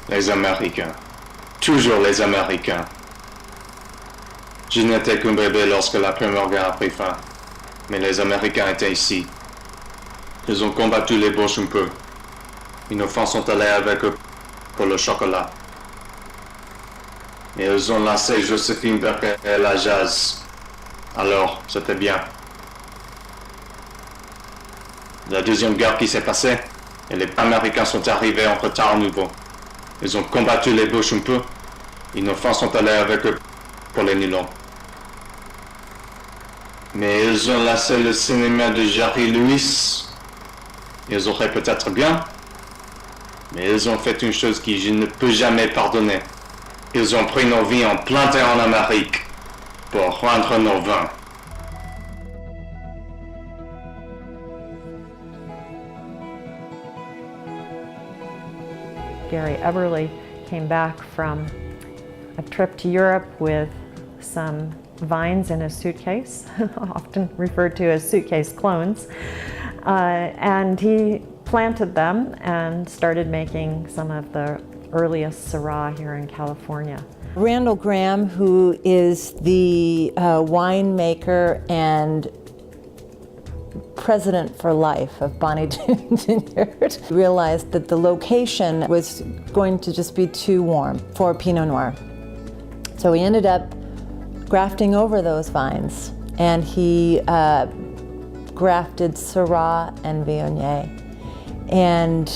Les Américains. Toujours les Américains. Je n'étais qu'un bébé lorsque la Première Guerre a pris fin. Mais les Américains étaient ici. Ils ont combattu les Boches un peu. Et nos enfants sont allés avec eux pour le chocolat. Et ils ont lancé Joséphine Baker et la jazz. Alors, c'était bien. La deuxième guerre qui s'est passée, et les Américains sont arrivés en retard à nouveau. Ils ont combattu les Boches un peu, et nos enfants sont allés avec eux pour les nylons. Mais ils ont laissé le cinéma de Jerry Lewis. Ils auraient peut-être bien, mais ils ont fait une chose que je ne peux jamais pardonner. Ils ont pris nos vies en planté en Amérique pour rendre nos vins. Gary Eberly came back from a trip to Europe with some vines in a suitcase, often referred to as suitcase clones, and he planted them and started making some of the earliest Syrah here in California. Randall Graham, who is the winemaker and president for life of Bonnie Vineyard, realized that the location was going to just be too warm for Pinot Noir. So he ended up grafting over those vines, and he grafted Syrah and Viognier. And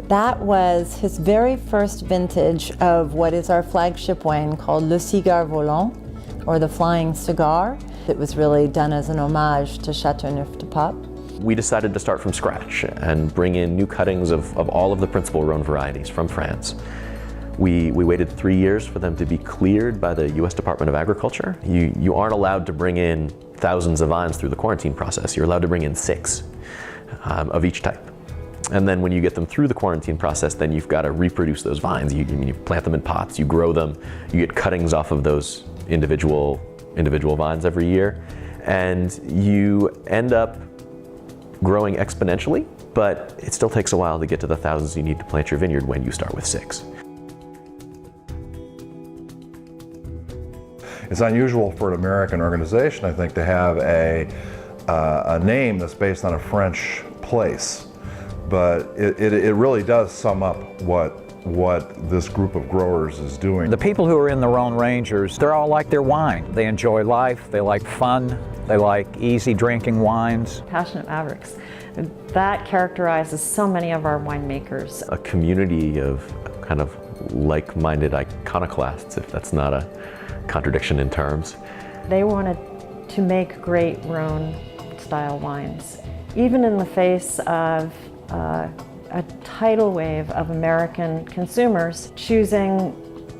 that was his very first vintage of what is our flagship wine called Le Cigare Volant, or the Flying Cigar. It was really done as an homage to Châteauneuf-du-Pape. We decided to start from scratch and bring in new cuttings of all of the principal Rhone varieties from France. We waited 3 years for them to be cleared by the US Department of Agriculture. You aren't allowed to bring in thousands of vines through the quarantine process. You're allowed to bring in 6 of each type. And then when you get them through the quarantine process, then you've got to reproduce those vines. You plant them in pots, you grow them, you get cuttings off of those individual vines every year, and you end up growing exponentially, but it still takes a while to get to the thousands you need to plant your vineyard when you start with 6. It's unusual for an American organization, I think, to have a name that's based on a French place. But it really does sum up what this group of growers is doing. The people who are in the Rhone Rangers, they're all like their wine. They enjoy life, they like fun, they like easy drinking wines. Passionate Mavericks. That characterizes so many of our winemakers. A community of kind of like-minded iconoclasts, if that's not a contradiction in terms. They wanted to make great Rhone-style wines, even in the face of a tidal wave of American consumers choosing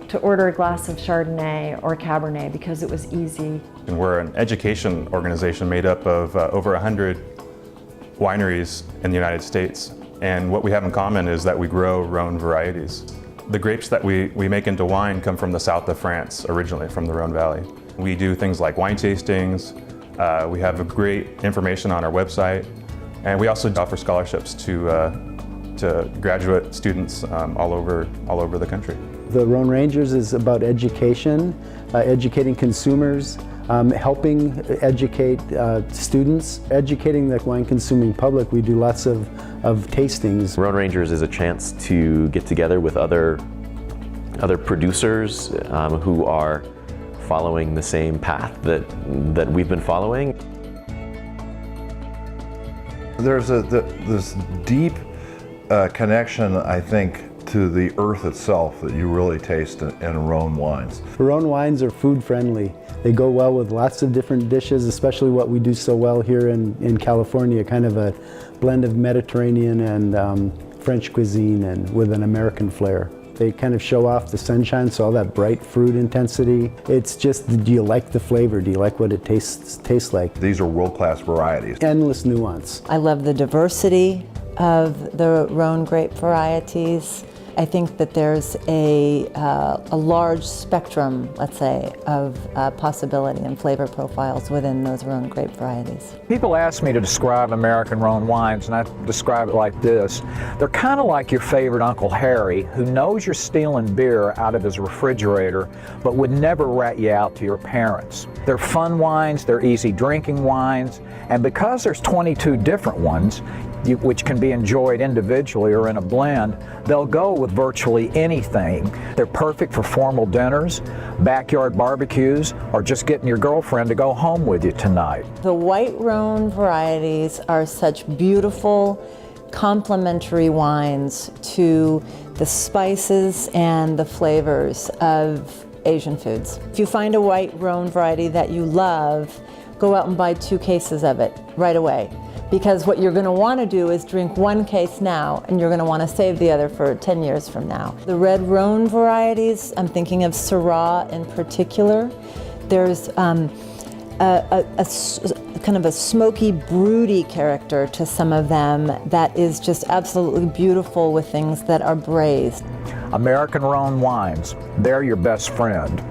to order a glass of Chardonnay or Cabernet because it was easy. And we're an education organization made up of over 100 wineries in the United States. And what we have in common is that we grow Rhone varieties. The grapes that we make into wine come from the south of France, originally from the Rhone Valley. We do things like wine tastings. We have great information on our website. And we also offer scholarships to graduate students all over the country. The Rhone Rangers is about education, educating consumers, helping educate students, educating the wine-consuming public. We do lots of tastings. Rhone Rangers is a chance to get together with other producers who are following the same path that we've been following. There's this deep connection, I think, to the earth itself that you really taste in Rhone wines. Rhone wines are food friendly. They go well with lots of different dishes, especially what we do so well here in California, kind of a blend of Mediterranean and French cuisine and with an American flair. They kind of show off the sunshine, so all that bright fruit intensity. It's just, do you like the flavor? Do you like what it tastes like? These are world-class varieties. Endless nuance. I love the diversity of the Rhone grape varieties. I think that there's a large spectrum, let's say, of possibility and flavor profiles within those Rhone grape varieties. People ask me to describe American Rhone wines, and I describe it like this. They're kind of like your favorite Uncle Harry, who knows you're stealing beer out of his refrigerator, but would never rat you out to your parents. They're fun wines, they're easy drinking wines, and because there's 22 different ones, which can be enjoyed individually or in a blend, they'll go with virtually anything. They're perfect for formal dinners, backyard barbecues, or just getting your girlfriend to go home with you tonight. The white Rhone varieties are such beautiful, complementary wines to the spices and the flavors of Asian foods. If you find a white Rhone variety that you love, go out and buy 2 cases of it right away. Because what you're going to want to do is drink 1 case now, and you're going to want to save the other for 10 years from now. The red Rhone varieties, I'm thinking of Syrah in particular. There's kind of a smoky, broody character to some of them that is just absolutely beautiful with things that are braised. American Rhone wines, they're your best friend.